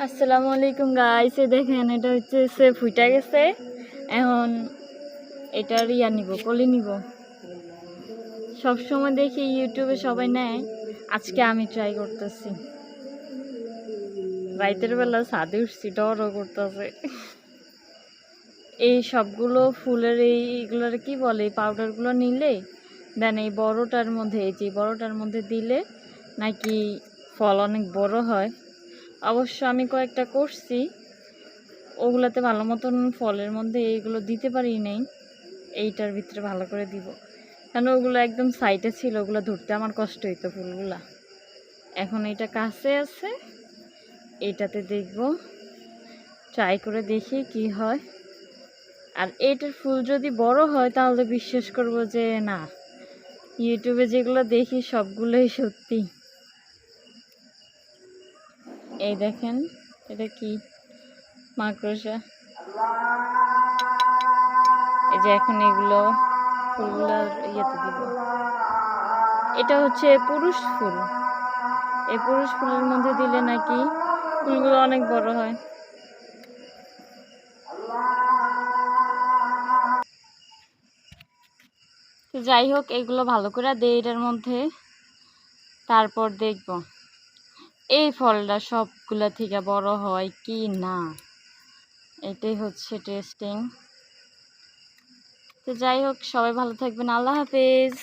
আসসালামু আলাইকুম গাইস, দেখেন এটা হচ্ছে সে ফুইটা গেছে। এখন এটার নিব, কলি নিব। সবসময় দেখি ইউটিউবে সবাই নেয়, আজকে আমি ট্রাই করতেছি। রাতের বেলা ছাদে উঠছি, ডরও করতেছে। এই সবগুলো ফুলের এইগুলোর কি বলে, এই পাউডারগুলো নিলে দেন এই বড়টার মধ্যে, এই যে বড়টার মধ্যে দিলে নাকি ফল অনেক বড় হয়। অবশ্য আমি কয়েকটা করছি, ওগুলাতে ভালো মতন ফলের মধ্যে এইগুলো দিতে পারি নাই। এইটার ভিতরে ভালো করে দিব, কেন ওগুলো একদম সাইডে ছিল, ওগুলো ধরতে আমার কষ্ট হইতো ফুলগুলা। এখন এটা কাছে আছে, এইটাতে দেখব, ট্রাই করে দেখি কি হয়। আর এইটার ফুল যদি বড় হয় তাহলে বিশ্বাস করব যে না, ইউটিউবে যেগুলো দেখি সবগুলোই সত্যি। এই দেখেন, এটা কি মাকড়সা। এই যে এখন এগুলো ফুলগুলার ইয়েতে দিব। এটা হচ্ছে পুরুষ ফুল, এই পুরুষ ফুলের মধ্যে দিলে নাকি ফুলগুলো অনেক বড় হয়। তো যাই হোক, এগুলো ভালো করে দেই এটার মধ্যে, তারপর দেখব এই ফলটা সবগুলা থেকে বড় হয় কি না। এটাই হচ্ছে টেস্টিং। তো যাই হোক, সবাই ভালো থাকবেন। আল্লাহ হাফেজ।